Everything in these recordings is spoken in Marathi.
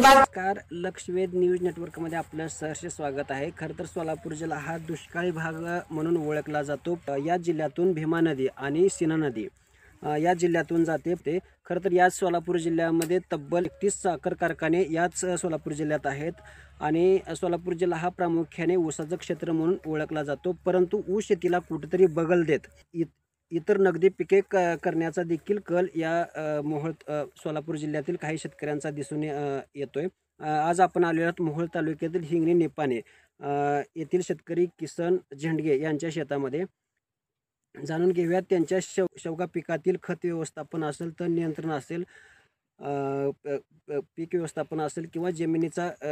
नमस्कार, लक्षवेध न्यूज नेटवर्कमध्ये आपलं सहर्ष स्वागत आहे. खरं तर सोलापूर जिल्हा हा दुष्काळी भाग म्हणून ओळखला जातो. या जिल्ह्यातून भीमा नदी आणि सीना नदी या जिल्ह्यातून जाते. ते खरं तर याच सोलापूर जिल्ह्यामध्ये तब्बल 31 साखर कारखाने याच सोलापूर जिल्ह्यात आहेत आणि सोलापूर जिल्हा हा प्रामुख्याने ऊसाचं क्षेत्र म्हणून ओळखला जातो. परंतु ऊस शेतीला कुठेतरी बगल देत इतर नगदी पिके करण्याचा देखील कल या मोहोळ सोलापूर जिल्ह्यातील काही शेतकऱ्यांचा दिसून येतोय. आज आपण आलेलो आहोत मोहोळ तालुक्यातील हिंगणी निपाणे येथील शेतकरी किसन झेंडगे यांच्या शेतामध्ये. जाणून घेऊयात त्यांच्या शेवगा पिकातील खत व्यवस्थापन असेल, तण नियंत्रण असेल, पीक व्यवस्थापन असेल किंवा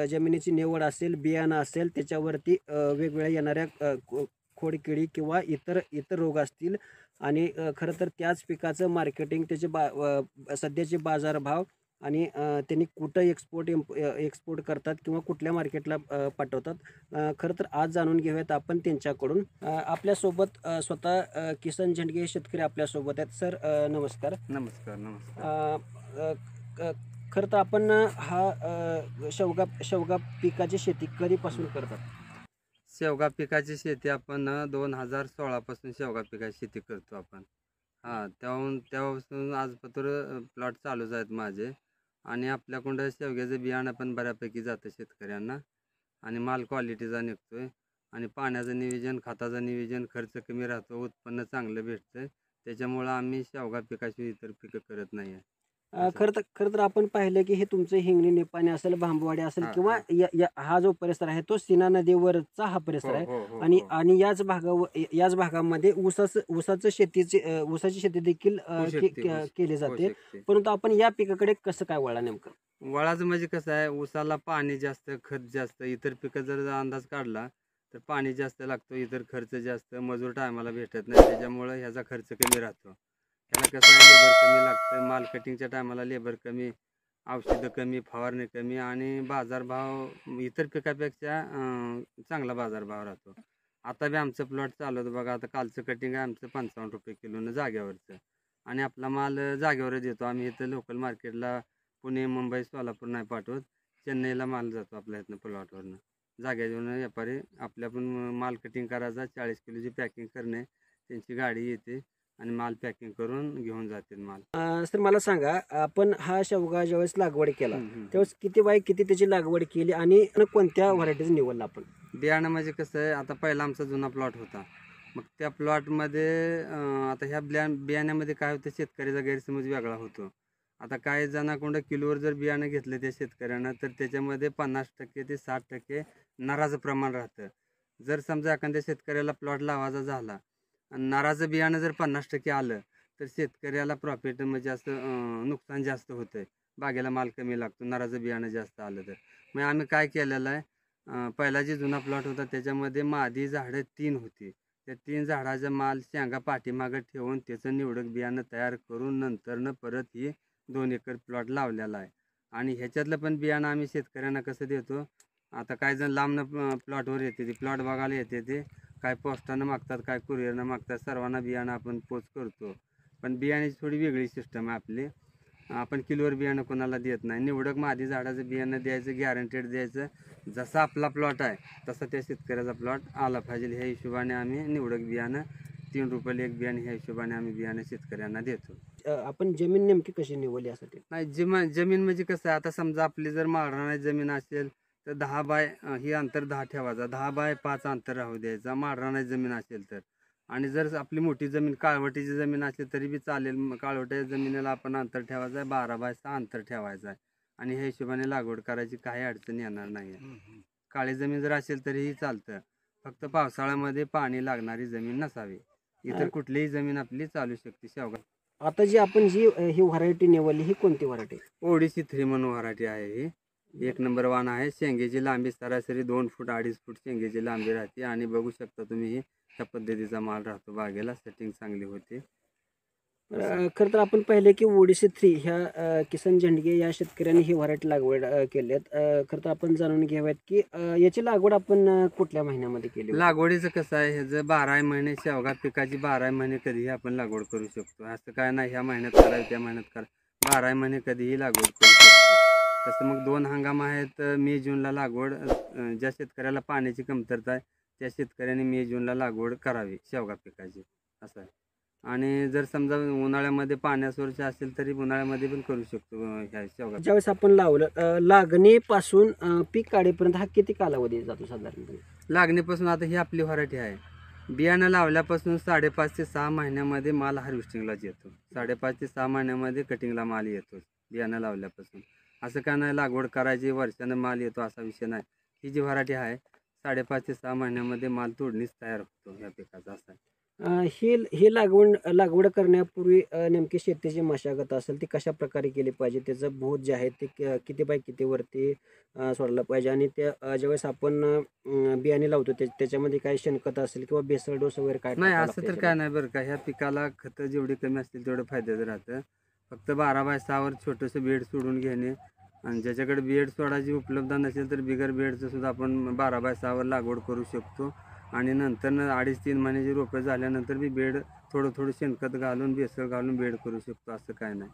जमिनीची निवड असेल, बियाणं असेल, त्याच्यावरती वेगवेगळ्या येणाऱ्या खोडकिडी किंवा इतर रोग असतील आणि खरं तर त्याच पिकाचं मार्केटिंग, त्याचे सध्याचे बाजारभाव आणि त्यांनी कुठं एक्सपोर्ट करतात किंवा कुठल्या मार्केटला पाठवतात. खरं तर आज जाणून घेऊयात आपण त्यांच्याकडून. आपल्यासोबत स्वतः किसन झेंडगे शेतकरी आपल्यासोबत आहेत. सर नमस्कार. नमस्कार. नमस्कार. खरं तर आपण हा शेवगा पिकाची शेती कधीपासून करतात? शेवगा पिकाची शेती आपण 2016 पासून शेवगा पिकाची शेती करतो आपण. तेव्हापासून आजपर्यंत प्लॉट चालूच आहेत माझे आणि आपल्याकडं शेवग्याचं बियाणं पण बऱ्यापैकी जातं शेतकऱ्यांना आणि माल क्वालिटीचा निघतोय आणि पाण्याचं नियोजन, खताचं नियोजन, खर्च कमी राहतो, उत्पन्न चांगलं भेटतं. त्याच्यामुळं आम्ही शेवगा पिकाची इतर पिकं करत नाही आहे. खरं तर आपण पाहिलं की हे तुमचं हिंगणी निपाणी असेल, भांबवाडी असेल किंवा हा जो परिसर आहे तो सीना नदीवरचा हा परिसर आहे आणि याच भागामध्ये ऊसाची शेती देखील केली जाते. परंतु आपण या पिकाकडे कसं काय वळा? नेमकं वळाचं म्हणजे कसं आहे, ऊसाला पाणी जास्त, खत जास्त. इतर पिकं जर अंदाज काढला तर पाणी जास्त लागतो, इतर खर्च जास्त, मजूर टायमाला भेटत नाही, त्याच्यामुळं ह्याचा खर्च कमी राहतो. ह्याला कसं आहे, लेबर कमी लागतं, माल कटिंगच्या टायमाला लेबर कमी, औषधं कमी, फवारणी कमी आणि बाजारभाव इतर पिकापेक्षा चांगला बाजारभाव राहतो. आता बी आमचं प्लॉट चालू होतं बघा. आता कालचं कटिंग आहे आमचं 55 रुपये किलोनं जाग्यावरचं आणि आपला माल जागेवरच देतो आम्ही. इथं लोकल मार्केटला पुणे, मुंबई, सोलापूर नाही पाठवत, चेन्नईला माल जातो आपल्या इथनं प्लॉटवरनं. जाग्यावरनं व्यापारी आपल्या पण माल कटिंग करायचा, 40 किलोची पॅकिंग करणे, त्यांची गाडी येते आणि माल पॅकिंग करून घेऊन जातील माल. सर मला सांगा, आपण हा शेवगा ज्यावेळेस लागवड केला त्यावेळेस किती बाय किती त्याची लागवड केली आणि कोणत्या व्हरायटीचं निवडलं आपण? बियाणं म्हणजे कसं आहे, आता पहिला आमचा जुना प्लॉट होता, मग त्या प्लॉटमध्ये आता ह्या बियाण्यामध्ये काय होतं, शेतकऱ्याचा गैरसमज वेगळा होतो. आता काही जणांकडून किलोवर जर बियाणं घेतलं त्या शेतकऱ्यांना तर त्याच्यामध्ये 50% ते 60% नराचं प्रमाण राहतं. जर समजा एखाद्या शेतकऱ्याला प्लॉट लावायचा झाला आणि नराचं बियाणं जर 50% आलं तर शेतकऱ्याला प्रॉफिट म्हणजे असं नुकसान जास्त होतं, बागेला माल कमी लागतो नराचं बियाणं जास्त आलं तर. मग आम्ही काय केलेलं आहे, पहिला जे जुना प्लॉट होता त्याच्यामध्ये मादी झाडं 3 होती. त्या 3 झाडाचा माल शेंगा पाठीमागं ठेवून त्याचं निवडक बियाणं तयार करून नंतरनं परत ही 2 एकर प्लॉट लावलेला आहे. आणि ह्याच्यातलं पण बियाणं आम्ही शेतकऱ्यांना कसं देतो, आता काही जण लांबनं प्लॉटवर येते, ते प्लॉट बघायला येते, ते काय पोस्टानं मागतात, काय कुरिअरनं मागतात, सर्वांना बियाणं आपण पोच करतो. पण बियाण्याची थोडी वेगळी सिस्टम आहे आपली. आपण किलोवर बियाणं कोणाला देत नाही, निवडक मादी झाडाचं बियाणं द्यायचं, गॅरंटेड द्यायचं. जसा आपला प्लॉट आहे तसा त्या शेतकऱ्याचा प्लॉट आला पाहिजे ह्या हिशोबाने आम्ही निवडक बियाणं 3 रुपयाला एक बियाणं ह्या हिशोबाने आम्ही बियाणं शेतकऱ्यांना देतो. आपण जमीन नेमकी कशी निवडली यासाठी? नाही, जमीन म्हणजे कसं आहे, आता समजा आपली जर माळरानाची जमीन असेल तर 10 बाय ही अंतर 10 ठेवायचा, 10 बाय 5 अंतर राहू द्यायचा माळरानाची जमीन असेल तर. आणि जर आपली मोठी जमीन काळवटीची जमीन असेल तरी बी चालेल, काळवट्याच्या जमिनीला आपण अंतर ठेवायचं आहे, 12 बाय 6 अंतर ठेवायचं आहे आणि ह्या हिशोबाने लागवड करायची, काही अडचण येणार नाही आहे. काळी जमीन जर असेल तरीही चालतं, फक्त पावसाळ्यामध्ये पाणी लागणारी जमीन नसावी. इतर कुठलीही जमीन आपली चालू शकते शेवगा. आता जी आपण ही व्हरायटी निवडली ही कोणती व्हरायटी? ओडिसी 3 म्हणून व्हरायटी आहे ही. 1 नंबर वाण आहे. शेंगेची लांबी सरासरी 2 फूट 2.5 फूट शेंगेची लांबी राहते आणि बघू शकता तुम्ही ह्या पद्धतीचा माल राहतो बागेला, सेटिंग चांगली होते. खरं तर आपण पाहिले की ओडिसी 3 ह्या किसन झेंडगे या शेतकऱ्यांनी ही व्हरायटी लागवड केल्यात. खरं तर आपण जाणून घ्याव्यात की याची लागवड आपण कुठल्या महिन्यामध्ये केली? लागवडीचं कसं आहे, ह्याचं 12 महिने, शेवगा पिकाची 12 महिने कधीही आपण लागवड करू शकतो. असं काय नाही ह्या महिन्यात करावी त्या महिन्यात करा, 12 महिने कधीही लागवड करू शकतो. तसं मग 2 हंगाम आहेत. मे जूनला लागवड, ज्या शेतकऱ्याला पाण्याची कमतरता आहे त्या शेतकऱ्यांनी मे जूनला लागवड करावी शेवगा पिकाची, असं आहे. आणि जर समजा उन्हाळ्यामध्ये पाण्यासोरचे असेल तरी उन्हाळ्यामध्ये पण करू शकतो ह्या शेवगा. ज्यावेळेस आपण लावलं लागणीपासून पीक काढेपर्यंत हा किती कालावधी जातो साधारणपणे? लागणीपासून आता ही आपली व्हरायटी आहे. बियाणं लावल्यापासून 5.5 ते 6 महिन्यामध्ये माल हार्वेस्टिंगलाच येतो. 5.5 ते 6 महिन्यामध्ये कटिंगला माल येतो बियाणं लावल्यापासून. असं काय नाही लागवड करायची वर्षानं माल येतो असा विषय नाही. ही जी व्हरायटी आहे 5.5 ते 6 महिन्यामध्ये माल तोडणीस तयार होतो ह्या पिकाचा, असा आहे. ही लागवड करण्यापूर्वी नेमकी शेतीची मशागत असेल ती कशा प्रकारे केली पाहिजे? त्याचं बोध जे आहे ते किती बाय किती वरती सोडलं पाहिजे? आणि त्या ज्यावेळेस आपण बियाणे लावतो त्याच्यामध्ये काय शेणखत असेल किंवा बेसल डोस वगैरे काय नाही टाकावं असं लागतं तर काय नाही बरं का. ह्या पिकाला खतं जेवढी कमी असतील तेवढं फायद्याचं राहतं. फक्त 12x6 छोटंसं बेड सोडून घेणे, आणि ज्याच्याकडे बेड सोडायची उपलब्ध नसेल तर बिगर बेडचं सुद्धा आपण 12x6 लागवड करू शकतो. आणि नंतर 2.5-3 महिन्याची रोपं झाल्यानंतर बी बेड थोडं शेणखत घालून बेसळ घालून बेड करू शकतो, असं काय नाही.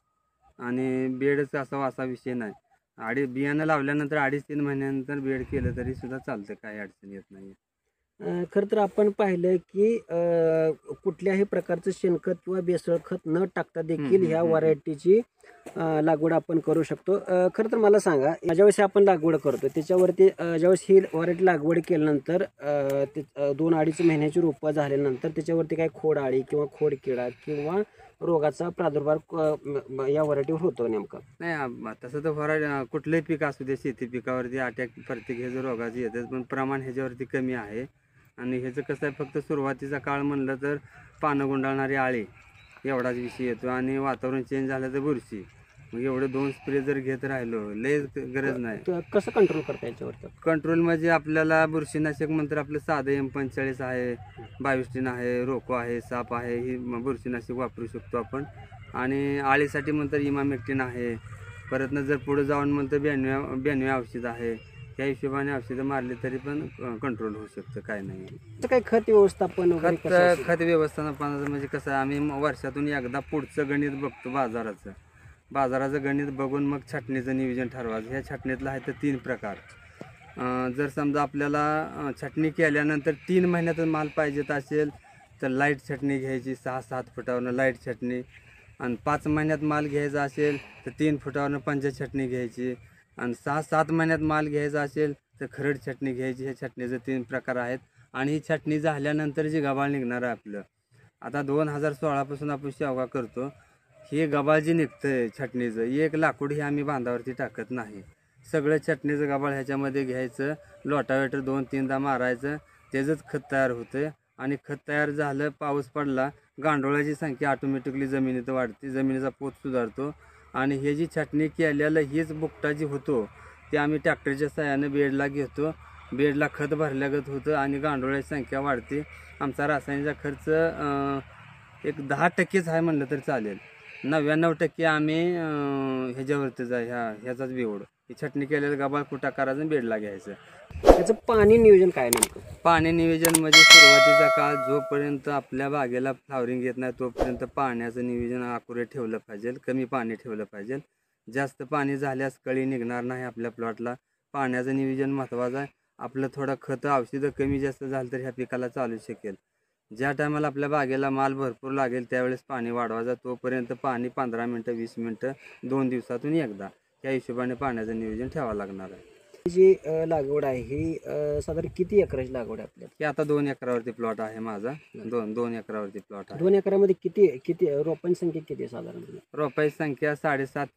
आणि बेडच असा विषय नाही. बियाणं लावल्यानंतर 2.5-3 महिन्यानंतर बेड केलं तरी सुद्धा चालतं, काही अडचण येत नाही. खरं तर आपण पाहिलं की कुठल्याही प्रकारचं शेणखत किंवा बेसळ खत न टाकता देखील ह्या व्हरायटीची लागवड आपण करू शकतो. खरं तर मला सांगा, ज्यावेळेस आपण लागवड करतो त्याच्यावरती ज्यावेळेस ही व्हरायटी लागवड केल्यानंतर 2-2.5 महिन्याची रोपं झाल्यानंतर त्याच्यावरती काही खोड आळी किंवा खोड किडा किंवा रोगाचा प्रादुर्भाव या व्हरायटीवर होतो नेमका? नाही तसं तर व्हरायटी कुठलंही पीक असू दे, शेती पिकावरती अटॅक प्रत्येक ह्याचं रोगाची येतात, पण प्रमाण ह्याच्यावरती कमी आहे. आणि ह्याचं कसं आहे, फक्त सुरुवातीचा काळ म्हणलं तर पानं गुंडाळणारी आळी एवढाच विषय येतो, आणि वातावरण चेंज झालं तर बुरशी. मग एवढे 2 स्प्रे जर घेत राहिलो लय गरज नाही. कसं कंट्रोल करता याच्यावरती? कंट्रोल म्हणजे आपल्याला बुरशीनाशक म्हणतर आपलं साधं M45 आहे, 22 आहे, रोको आहे, साप आहे, ही बुरशीनाशक वापरू शकतो आपण. आणि आळीसाठी म्हणतर इमामेक्टिन आहे. परतनं जर पुढे जाऊन म्हणतं 92 औषध आहे. त्या हिशोबाने औषधं मारली तरी पण कंट्रोल होऊ शकतं, काय नाही. त्याचं काही खत व्यवस्थापन वगैरे कसं असेल? खत व्यवस्थापनाचं म्हणजे कसं आहे, आम्ही वर्षातून एकदा पुढचं गणित बघतो बाजाराचं गणित बघून मग छाटणीचं नियोजन ठरवायचं. ह्या छाटणीतलं आहे तर 3 प्रकार. जर समजा आपल्याला छाटणी केल्यानंतर 3 महिन्यातच माल पाहिजेत असेल तर लाईट छाटणी घ्यायची, 6-7 फुटावरनं लाईट छाटणी. आणि 5 महिन्यात माल घ्यायचा असेल तर 3 फुटावरनं पंजा छाटणी घ्यायची. आणि 6-7 महिन्यात माल घ्यायचा असेल तर खरड छाटणी घ्यायची. ह्या छाटणीचे 3 प्रकार आहेत. आणि ही छाटणी झाल्यानंतर जे गबाळ निघणार आहे आपलं, आता 2016 पासून आपण शेवगा करतो, हे गबाळ जे निघतंय छाटणीचं, एक लाकूड हे आम्ही बांधावरती टाकत नाही. सगळं छाटणीचं गबाळ ह्याच्यामध्ये घ्यायचं, लोटावेटर 2-3दा मारायचं, त्याचंच खत तयार होतं. आणि खत तयार झालं, पाऊस पडला, गांडोळाची संख्या ऑटोमॅटिकली जमिनीत वाढते, जमिनीचा पोत सुधारतो. आणि हे जी छाटणी केलेलं हीच बुकटा जी होतो ते आम्ही ट्रॅक्टरच्या साहाय्यानं बेडला घेतो. बेडला खत भरल्यागत होतं आणि गांडोळाची संख्या वाढते. आमचा रासायनिकचा खर्च एक 10%च आहे म्हणलं तर चालेल. 99% आम्ही ह्याच्यावरतीच आहे, ह्याचाच बेवड. ही छाटणी केलेलं गबाळ कुटा करायचं आणि बेडला घ्यायचं. त्याचं पाणी नियोजन काय नेमकं? पाणी नियोजन म्हणजे सुरुवातीचा काळ जोपर्यंत आपल्या बागेला फ्लावरिंग येत नाही तोपर्यंत पाण्याचं नियोजन अॅक्युरेट ठेवलं पाहिजे, कमी पाणी ठेवलं पाहिजे. जास्त पाणी झाल्यास कळी निघणार नाही आपल्या प्लॉटला. पाण्याचं नियोजन महत्त्वाचं आहे. आपलं थोडं खतं औषधं कमी जास्त झालं तर ह्या पिकाला चालू शकेल. ज्या टायमाला आपल्या बागेला माल भरपूर लागेल त्यावेळेस पाणी वाढवायचं. तोपर्यंत पाणी 15 मिनटं 20 मिनटं 2 दिवसातून एकदा त्या हिशोबाने पाण्याचं नियोजन ठेवावं लागणार आहे. जी लागवड आहे ही साधारण किती एकराची लागवड आहे आपल्याला? की आता 2 एकरावरती प्लॉट आहे माझा. 2 एकरावरती प्लॉट आहे. 2 एकरामध्ये किती रोपांची संख्या किती आहे साधारण? रोपाची संख्या 750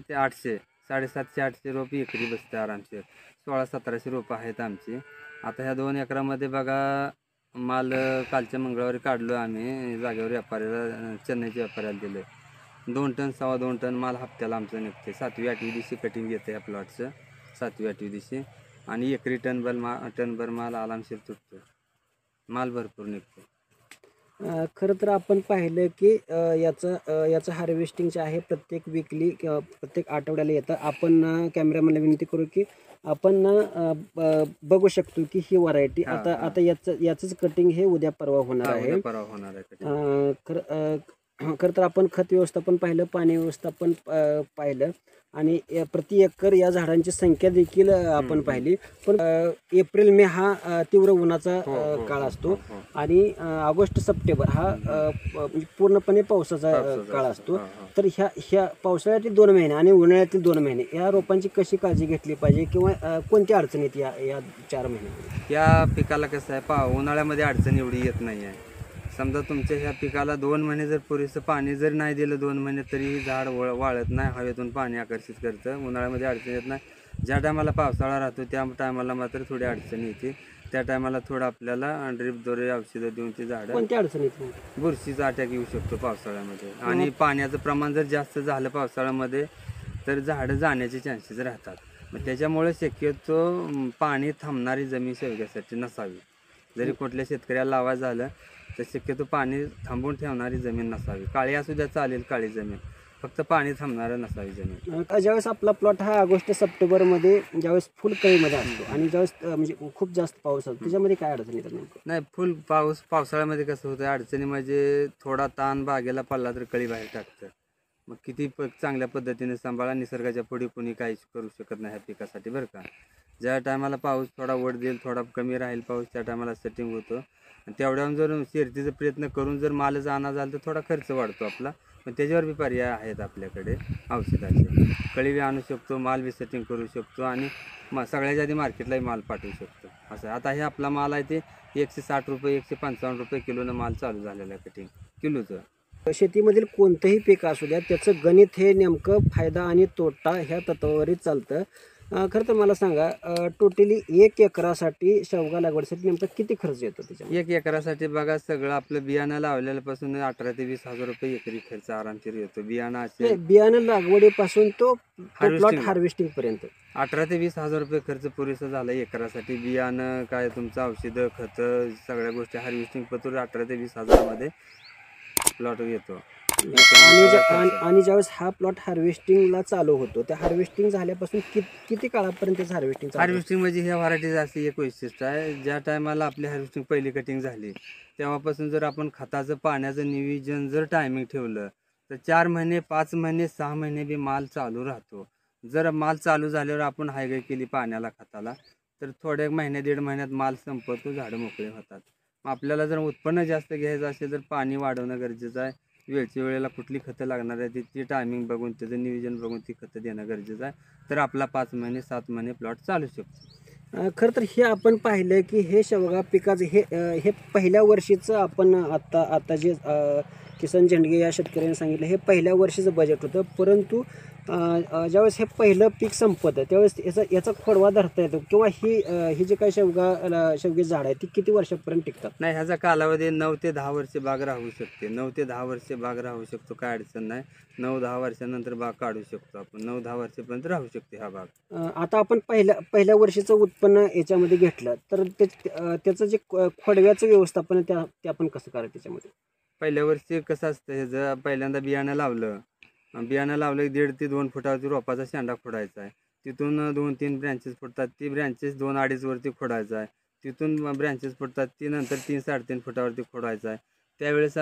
ते 800, 750-800 रोप एकरी बसते आरामशीर. 1600-1700 रोपं आहेत आमची. आता ह्या 2 एकरामध्ये बघा, माल कालच्या मंगळवारी काढलो आम्ही जागेवर व्यापाऱ्याला, चेन्नईच्या व्यापाऱ्याला दिले. 2 टन 2.25 टन माल हप्त्याला आमचं निघते. 7वी-8वी दिवशी कटिंग येतं ह्या प्लॉटचं, 7वी-8वी दिवशी. आणि एकरी टनभर माल आरामशीर तुटतो, माल भरपूर निघतो. खरं तर आपण पाहिलं की याचं हार्वेस्टिंग जे आहे प्रत्येक वीकली किंवा प्रत्येक आठवड्याला येतं. आपण कॅमेरामॅनला विनंती करू की आपण बघू शकतो की ही व्हरायटी आता याचंच कटिंग हे उद्या परवा होणार आहे. परवा होणार आहे. खरं तर आपण खत व्यवस्थापन पाहिलं, पाणी व्यवस्थापन पाहिलं आणि प्रति एकर या झाडांची संख्या देखील आपण पाहिली. पण एप्रिल मे हा तीव्र उन्हाचा काळ असतो आणि ऑगस्ट सप्टेंबर हा म्हणजे पूर्णपणे पावसाचा काळ असतो. तर ह्या पावसाळ्यातील 2 महिने आणि उन्हाळ्यातील 2 महिने या रोपांची कशी काळजी घेतली पाहिजे किंवा कोणत्या अडचणी आहेत या 4 महिन्यामध्ये? या पिकाला कसं आहे उन्हाळ्यामध्ये अडचण एवढी येत नाही आहे. समजा तुमच्या ह्या पिकाला 2 महिने जर पुरेसं पाणी जर नाही दिलं 2 महिने तरी झाड वाळत नाही, हवेतून पाणी आकर्षित करतं. उन्हाळ्यामध्ये अडचण येत नाही. ज्या टायमाला पावसाळा राहतो त्या टायमाला मात्र थोडी अडचण येते. त्या टायमाला थोडं आपल्याला ड्रीपद्वारे औषधं देऊन ती झाडं कोणत्या अडचणी आहेत? बुरशीचा अटॅक येऊ शकतो पावसाळ्यामध्ये आणि पाण्याचं प्रमाण जर जास्त झालं पावसाळ्यामध्ये तर झाडं जाण्याचे चान्सेस राहतात. मग त्याच्यामुळे शक्यतो पाणी थांबणारी जमीन शेवग्यासाठी नसावी. जरी कुठल्या शेतकऱ्याला लावायचं झालं तर शक्यतो पाणी थांबवून ठेवणारी जमीन नसावी. काळी असू द्या चालेल, काळी जमीन, फक्त पाणी थांबणारं नसावी जमीन. ज्यावेळेस आपला प्लॉट हा ऑगस्ट सप्टेंबरमध्ये ज्यावेळेस फुल कळीमध्ये असतो आणि ज्यावेळेस म्हणजे खूप जास्त पाऊस असतो त्याच्यामध्ये काय अडचण येतात नेमकं? नाही, फुल पावसाळ्यामध्ये कसं होतं अडचणी म्हणजे थोडा ताण बागेला पडला तर कळी बाहेर टाकतं. मग किती चांगल्या पद्धतीने सांभाळा, निसर्गाच्या पुढे कोणी काहीच करू शकत नाही ह्या पिकासाठी बरं का. ज्या टायमाला पाऊस थोडा वर देईल, थोडा कमी राहील पाऊस, त्या टायमाला सेटिंग होतं. आणि तेवढ्याहून जर शर्यतीचा प्रयत्न करून जर माल आणा झाला तर थोडा खर्च वाढतो आपला. पण त्याच्यावर बी पर्याय आहेत आपल्याकडे औषधाचे. कळी बी आणू शकतो, माल बी सेटिंग करू शकतो आणि सगळ्याच्या आधी मार्केटलाही माल पाठवू शकतो. असं आता हे आपला माल आहे ते 160 रुपये 155 रुपये किलोनं माल चालू झालेला आहे कटिंग किलोचं. शेतीमधील कोणतंही पीक असू द्या त्याचं गणित हे नेमकं फायदा आणि तोटा ह्या तत्वावरच चालतं. खरं तर मला सांगा, टोटली 1 एकरासाठी शेवगा लागवडीसाठी नेमका किती खर्च येतो त्याच्यामध्ये? 1 एकरासाठी बघा सगळं आपलं बियाणं लावलेल्यापासून 18 ते 20 हजार रुपये एकरी खर्च आरामशीर येतो. बियाणं असेल बियाणं लागवडीपासून तो प्लॉट Harvesting. हार्वेस्टिंग पर्यंत 18 ते 20 हजार रुपये खर्च पुरेसा झाला एकरासाठी. बियाणं काय तुमचं औषधं खतं सगळ्या गोष्टी हार्वेस्टिंग पतूर 18 ते 20 हजारामध्ये प्लॉट येतो. आणि ज्यावेळेस हा प्लॉट हार्वेस्टिंगला चालू होतो त्या हार्वेस्टिंग झाल्यापासून किती काळापर्यंत हार्वेस्टिंग हार्वेस्टिंग म्हणजे ह्या व्हरायटीज अशी एक वैशिष्ट्य आहे. ज्या टायमाला आपली हार्वेस्टिंग पहिली कटिंग झाली तेव्हापासून जर आपण खताचं पाण्याचं नियोजन जर टायमिंग ठेवलं तर 4 महिने 5 महिने 6 महिने बी माल चालू राहतो. जर माल चालू झाल्यावर आपण हायगाय केली पाण्याला खताला तर थोड्या 1-1.5 महिन्यात माल संपतो, झाडं मोकळे होतात. मग आपल्याला जर उत्पन्न जास्त घ्यायचं असेल तर पाणी वाढवणं गरजेचं आहे. वेळच्या वेळेला कुठली खतं लागणार आहे ती टायमिंग बघून त्याचं नियोजन बघून ती खतं देणं गरजेचं आहे. तर आपला 5 महिने 7 महिने प्लॉट चालू शकतो. खरं तर हे आपण पाहिलं की हे शेवगा पिकाचं हे पहिल्या वर्षीचं आपण आता जे किसन झेंडगे या शेतकऱ्यांनी सांगितलं हे पहिल्या वर्षीचं बजेट होतं. परंतु ज्यावेळेस हे पहिलं पीक संपतं त्यावेळेस याचा खोडवा धरता येतो किंवा ही जी काही शेवगे झाड आहे ती किती वर्षापर्यंत टिकतात? नाही, ह्याचा कालावधी 9 ते 10 वर्षे बाग राहू शकते. 9 ते 10 वर्षे बाग राहू शकतो, काय अडचण नाही. 9-10 वर्षानंतर बाग काढू शकतो आपण. 9-10 वर्षापर्यंत राहू शकते हा बाग. आता आपण पहिल्या वर्षीचं उत्पन्न याच्यामध्ये घेतलं तर त्याचं जे खोडव्याचं व्यवस्थापन आहे ते आपण कसं करायचं त्याच्यामध्ये? पहिल्या वर्षी कसं असतं ह्याचं पहिल्यांदा बियाणं लावलं की 1.5 ते 2 फुटावरती रोपाचा शेंडा खोडायचा आहे. तिथून 2-3 ब्रँचेस फुटतात. ती ब्रँचेस 2-2.5 वरती खोडायचा आहे. तिथून ब्रँचेस फुटतात ती नंतर 3-3.5 फुटावरती खोडायचा आहे. त्यावेळेस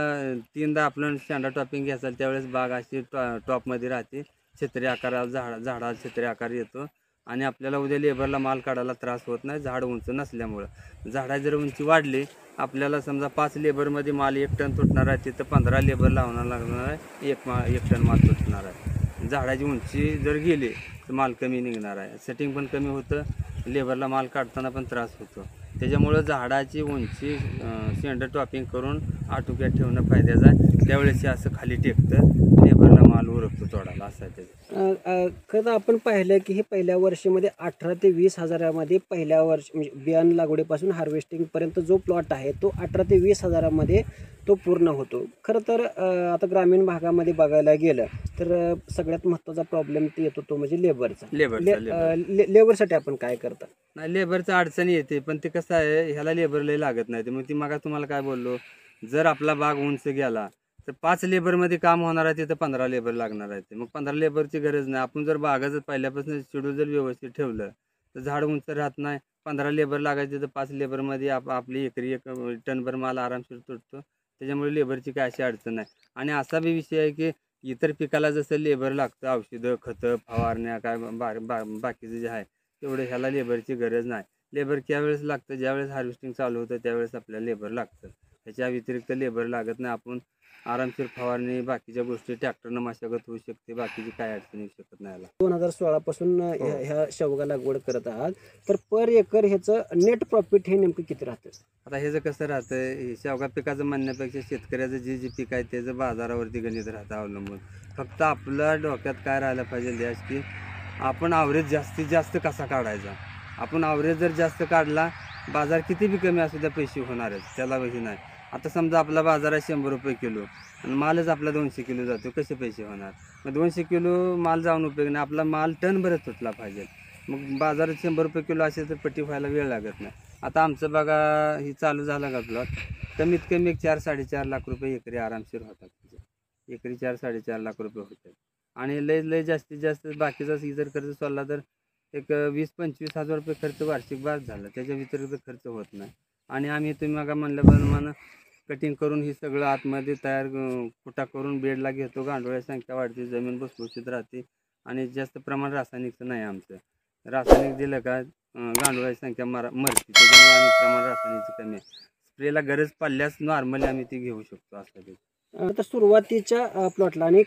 3दा आपलं शेंडा टॉपिंग घ्यायचा त्यावेळेस बाग अशी टॉपमध्ये राहते. छत्री आकाराला झाडाला छत्री आकार येतो आणि आपल्याला उद्या लेबरला माल काढायला त्रास होत नाही झाड उंच नसल्यामुळं. झाडा जर उंची वाढली आपल्याला समजा 5 लेबरमध्ये माल 1 टन तुटणार आहे तिथं 15 लेबर लावणार लागणार आहे. 1 टन माल तुटणार आहे. झाडाची उंची जर गेली तर माल कमी निघणार आहे. सेटिंग पण कमी होतं, लेबरला माल काढताना पण त्रास होतो. त्याच्यामुळं झाडाची उंची शेंडं टॉपिंग करून आटोक्यात ठेवणं फायद्याचं आहे. त्यावेळेस हे असं खाली टेकतं, लेबरला माल उरकतो तोडाला असं आहे त्याचं. खरं आपण पाहिलं की हे पहिल्या वर्षीमध्ये 18 ते 20 हजारामध्ये पहिल्या वर्ष म्हणजे बियाण लागवडीपासून हार्वेस्टिंगपर्यंत जो प्लॉट आहे तो 18 ते 20 हजारामध्ये तो पूर्ण होतो. खरं तर आता ग्रामीण भागामध्ये बघायला गेलं तर सगळ्यात महत्त्वाचा प्रॉब्लेम येतो तो म्हणजे लेबरचा. लेबरसाठी आपण काय करता? नाही, लेबरचं अडचणी येते पण ते कसं आहे ह्याला लेबर लई लागत नाही. मग ती मग तुम्हाला काय बोललो, जर आपला बाग उंच गेला तर 5 लेबरमध्ये काम होणार आहे तिथं 15 लेबर लागणार आहे. मग 15 लेबरची गरज नाही. आपण जर बागाचं पहिल्यापासून शेड्यूल जर व्यवस्थित ठेवलं तर झाड उंच राहत नाही. 15 लेबर लागायचे तर 5 लेबरमध्ये आपली एकरी 1 टनभर माल आरामशीर तुटतो. त्याच्यामुळे लेबरची काय अशी अडचण नाही. आणि असा बी विषय आहे की इतर पिकाला जसं लेबर लागतं, औषधं खतं फवारण्या काय बाकीचं जे आहे तेवढं ह्याला लेबरची गरज नाही. लेबर त्यावेळेस लागतं ज्यावेळेस हार्वेस्टिंग चालू होतं, त्यावेळेस आपल्याला लेबर लागतं. ह्याच्या व्यतिरिक्त लेबर लागत नाही. आपण आरामशीर फवारणी बाकीच्या गोष्टी ट्रॅक्टरनं मशागत होऊ शकते, बाकीची काय अडचण येऊ शकत नाही याला. 2016 पासून ह्या शेवगा लागवड करत आहात, तर पर एकर ह्याचं नेट प्रॉफिट हे नेमकं किती राहतं? आता ह्याचं कसं राहतं, हे शेवगा पिकाचं म्हणण्यापेक्षा शेतकऱ्याचं जे जे पीक आहे त्याचं बाजारावरती गणित राहतं अवलंबून. फक्त आपल्या डोक्यात काय राहायला पाहिजे द्यास की आपण ॲव्हरेज जास्तीत जास्त कसा काढायचा. आपण ॲव्हरेज जर जास्त काढला, बाजार किती बी कमी असू द्या पैसे होणारच, त्याला वही नाही. आता समजा आपला बाजार आहे 100 रुपये किलो आणि मालच आपला 200 किलो जातो, कसे पैसे होणार? मग 200 किलो माल जाऊन उपयोग नाही, आपला माल टन भरत तुटला पाहिजे. मग बाजारात 100 रुपये किलो असेल तर पट्टी व्हायला वेळ लागत नाही. आता आमचं बघा ही चालू झालं का प्लॉट, कमीत कमी एक 4-4.5 लाख रुपये एकरी आरामशीर होतात. एकरी 4-4.5 लाख रुपये होतात. आणि लय जास्तीत जास्त बाकीचा जर खर्च सोडला तर एक 20-25 हजार रुपये खर्च वार्षिक बाद झाला, त्याच्या व्यतिरिक्त खर्च होत नाही. आणि आम्ही तुम्ही मग म्हणल्याप्रमाणे कटिंग करून ही सगळं आतमध्ये तयार कुटा करून बेडला घेतो, गांडोळ्या संख्या वाढते, जमीन भुसभुशीत राहते आणि जास्त प्रमाण रासायनिकचं नाही आमचं. रासायनिक दिलं का गांडोळाची संख्या मरते, त्याच्यामुळे आम्ही प्रमाण रासायनिकचं कमी आहे. स्प्रेला गरज पडल्यास नॉर्मली आम्ही ती घेऊ शकतो असं ते. आता सुरुवातीच्या प्लॉटला आणि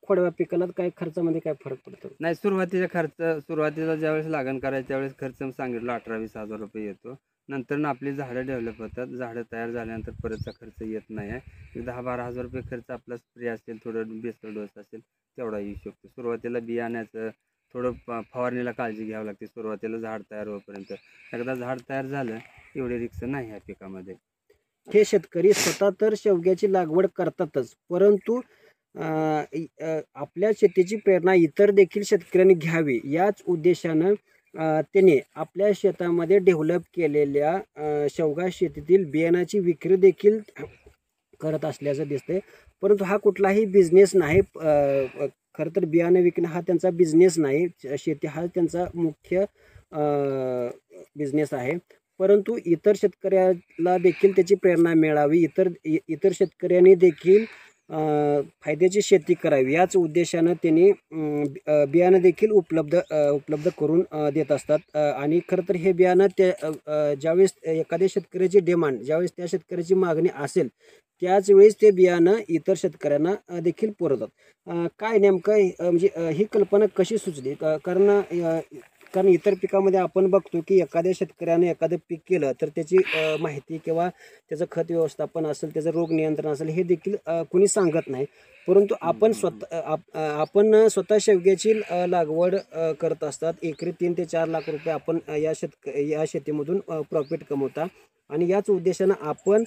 खोडव्या पिकाला काय खर्चामध्ये काय फरक पडतो? नाही, सुरुवातीला ज्यावेळेस लागण करायचं त्यावेळेस खर्च सांगितलं 18-20 हजार रुपये येतो. नंतर आपली झाडं डेव्हलप होतात, झाडं तयार झाल्यानंतर परतचा खर्च येत नाही आहे. एक 10-12 हजार रुपये खर्च आपला स्प्रे असेल, थोडं बेसल डोस असेल तेवढा येऊ शकतो. सुरुवातीला बियाण्याचं थोडं फवारणीला काळजी घ्यावी लागते, सुरुवातीला झाड तयार होईपर्यंत. एकदा झाड तयार झालं एवढे रिस्क नाही ह्या पिकामध्ये. हे शेतकरी स्वतः तर शेवग्याची लागवड करतातच, परंतु आपल्या शेतीची प्रेरणा इतर देखील शेतकऱ्यांनी घ्यावी याच उद्देशानं त्याने आपल्या शेतामध्ये डेव्हलप केलेल्या शेवगा शेतीतील बियाणाची विक्री देखील करत असल्याचं दिसतंय. परंतु हा कुठलाही बिझनेस नाही. खरं तर बियाणं विकणं हा त्यांचा बिझनेस नाही, शेती हा त्यांचा मुख्य बिझनेस आहे. परंतु इतर शेतकऱ्याला देखील त्याची प्रेरणा मिळावी, इतर शेतकऱ्यांनी देखील फायद्याची शेती करावी याच उद्देशानं त्यांनी बियाणं देखील उपलब्ध करून देत असतात. आणि खरं तर हे बियाणं ज्यावेळेस एखाद्या शेतकऱ्याची डिमांड, ज्यावेळेस त्या शेतकऱ्याची मागणी असेल त्याच वेळेस ते बियाणं इतर शेतकऱ्यांना देखील पुरवतात. काय नेमकं म्हणजे ही कल्पना कशी सुचली? कारण इतर पिकामध्ये आपण बघतो की एखाद्या शेतकऱ्याने एखादं पीक केलं तर त्याची माहिती किंवा त्याचं खत व्यवस्थापन असेल, त्याचं रोग नियंत्रण असेल हे देखील कोणी सांगत नाही. परंतु आपण स्वतः शेवग्याची लागवड करत असतात. एकरी 3 ते 4 लाख रुपये आपण या शेतीमधून प्रॉफिट कमवता आणि याच उद्देशानं आपण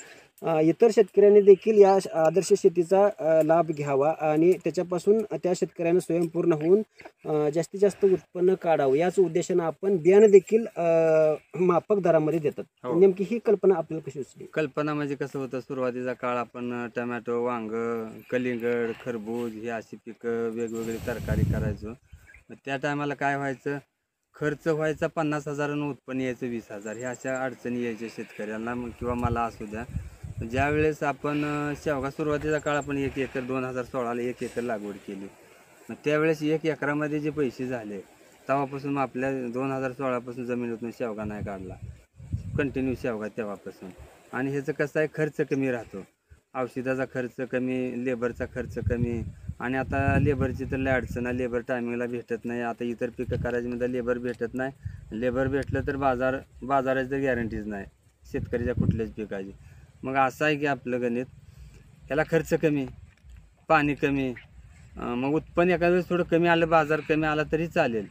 इतर शेतकऱ्यांनी देखील या आदर्श शेतीचा लाभ घ्यावा आणि त्याच्यापासून त्या शेतकऱ्यांना स्वयंपूर्ण होऊन जास्तीत जास्त उत्पन्न काढावं याच उद्देशानं आपण बियाणं देखील माफक दरामध्ये देतात. नेमकी ही कल्पना आपल्याला कशी सुचली? कल्पना म्हणजे कसं होतं, सुरुवातीचा काळ आपण टमॅटो, वांग, कलिंगड, खरबूज ही अशी पिकं वेगवेगळी तरकारी करायचो. त्या टायमाला काय व्हायचं, खर्च व्हायचा 50,000 आणि उत्पन्न यायचं 20,000. ह्या अशा अडचणी यायच्या शेतकऱ्यांना किंवा मला असू द्या. ज्यावेळेस आपण शेवगा सुरुवातीचा काळ आपण 1 एकर 2016ला 1 एकर लागवड केली. मग त्यावेळेस 1 एकरामध्ये जे पैसे झाले तेव्हापासून आपल्या 2016पासून जमिनीतून शेवगा नाही काढला, कंटिन्यू शेवगा तेव्हापासून. आणि ह्याचं कसं आहे, खर्च कमी राहतो, औषधाचा खर्च कमी, लेबरचा खर्च कमी. आणि आता लेबरची तर लय अडचण आहे, लेबर टायमिंगला भेटत नाही. आता इतर पिकं करायची म्हणजे लेबर भेटत नाही, लेबर भेटलं तर बाजाराची तर गॅरंटीज नाही शेतकऱ्याच्या कुठल्याच पिकाची. मग असं आहे की आपलं गणित, ह्याला खर्च कमी, पाणी कमी, मग उत्पन्न एखाद्या वेळेस थोडं कमी आलं, बाजार कमी आला तरी चालेल,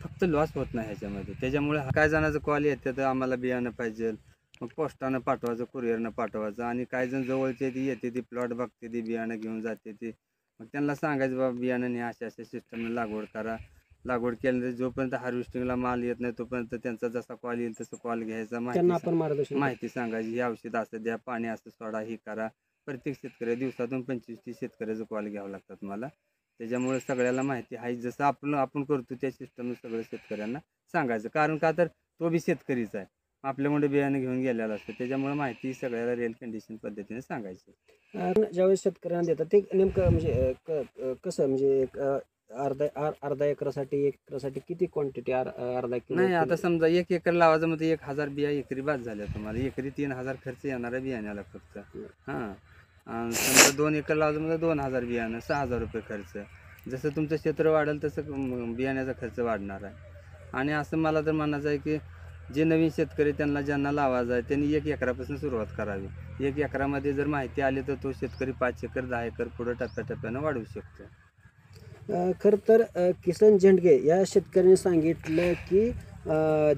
फक्त लॉस होत नाही ह्याच्यामध्ये. त्याच्यामुळे काय जणांचं कॉल येते तर आम्हाला बियाणं पाहिजे, मग पोस्टानं पाठवायचं, कुरिअरनं पाठवायचं. आणि काही जण जवळचे ती येते, ती प्लॉट बघते, ती बियाणं घेऊन जाते ती. मग त्यांना सांगायचं बाबा बियाणं नाही, अशा सिस्टमने लागवड करा. लागवड केल्यानंतर जोपर्यंत हार्वेस्टिंगला माल येत नाही तोपर्यंत त्यांचा जसा कॉल येईल तसं कॉल घ्यायचा, माहिती सांगायची, हे औषध असं द्या, पाणी असं सोडा, ही करा. प्रत्येक शेतकरी दिवसातून 25-30 शेतकऱ्याचं कॉल घ्यावं लागतात मला. त्याच्यामुळे सगळ्याला माहिती आहे, जसं आपण करतो त्या सिस्टमने सगळं शेतकऱ्यांना सांगायचं. कारण का तर तो बी शेतकरीच आहे, आपल्यामुळे बियाणं घेऊन गेलेलं असतं. त्याच्यामुळे माहिती सगळ्याला रिअल कंडिशन पद्धतीने सांगायची. ज्यावेळेस शेतकऱ्यांना देतात ते नेमकं म्हणजे कसं म्हणजे अर्धा एकरासाठी 1 एकरासाठी किती क्वांटिटी अर्धा किलो नाही, आता समजा 1 एकर लावायचं म्हणजे 1000 बिया एकरी बाद झाल्या तुम्हाला. एकरी 3000 खर्च येणार आहे बियाण्याला फक्त. हां, समजा 2 एकर लावायचं म्हणजे 2000 बियाणं, 6000 रुपये खर्च. जसं तुमचं क्षेत्र वाढेल तसं बियाण्याचा खर्च वाढणार आहे. आणि असं मला तर म्हणायचं आहे की जे नवीन शेतकरी त्यांना लावायचं आहे त्यांनी 1 एकरापासून सुरुवात करावी. 1 एकरामध्ये जर माहिती आली तर तो शेतकरी 5 एकर 10 एकर पुढं टप्प्याटप्प्यानं वाढवू शकतो. खरं तर किसन झेंडगे या शेतकऱ्यांनी सांगितलं की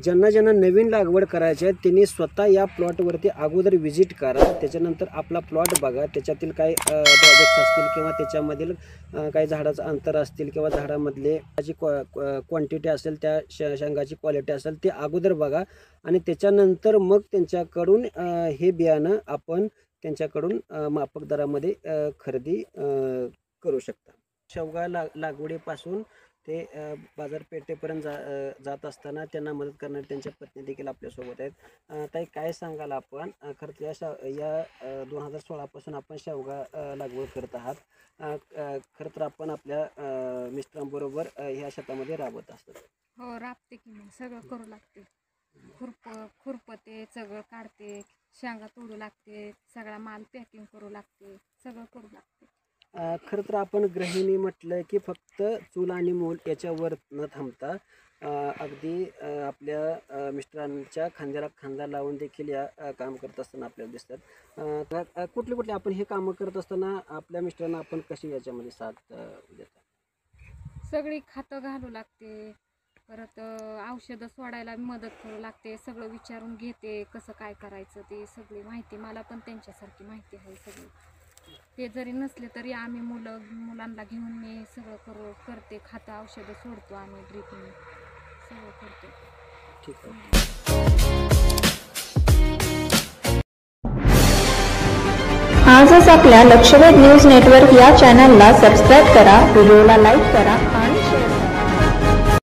ज्यांना नवीन लागवड करायची आहे त्यांनी स्वतः या प्लॉटवरती अगोदर व्हिजिट करा, त्याच्यानंतर आपला प्लॉट बघा, त्याच्यातील काही ड्रॉबॅक्स असतील किंवा त्याच्यामधील काही झाडाचं अंतर असतील किंवा झाडामधले जी क्वांटिटी असेल त्या शेंगाची क्वालिटी असेल ते अगोदर बघा आणि त्याच्यानंतर मग त्यांच्याकडून हे बियाणं आपण त्यांच्याकडून माफक दरामध्ये खरेदी करू शकता. शेवगा लागवडीपासून ते बाजारपेठेपर्यंत जात असताना त्यांना मदत करणारे त्यांच्या पत्नी देखील आपल्यासोबत आहेत. ताई, काय सांगाल आपण खरं या 2016 पासून आपण शेवगा लागवड करत आहात. खरं तर आपण आपल्या मिस्टरांबरोबर ह्या शेतामध्ये राबत असतात. हो, राबते की मी सगळं करू लागते. खुरपते, सगळं काढते, शेंगा तोडू लागते, सगळा माल पॅकिंग करू लागते, सगळं करू लागते. खरं तर आपण गृहिणी म्हटलं की फक्त चूल आणि मूल याच्यावर न थांबता अगदी आपल्या मिस्टरांच्या खांद्याला खांदा लावून देखील या काम करत असताना आपल्याला दिसतात. कुठले आपण हे कामं करत असताना आपल्या मिस्टरांना आपण कशी याच्यामध्ये साथ देतात? सगळी खातं घालू लागते, परत औषधं सोडायला मदत करू लागते, सगळं विचारून घेते कसं काय करायचं ते सगळी माहिती. मला पण त्यांच्यासारखी माहिती आहे सगळी. ते जरी नसले तरी आम्ही मुलांना घेऊन मी सगळं करते. खातं औषधं सोडतो आम्ही, ड्रिपिंग सगळं करतो. ठीक आहे. आजच आपल्या लक्षवेध न्यूज नेटवर्क या चॅनलला सबस्क्राईब करा, व्हिडिओला लाईक करा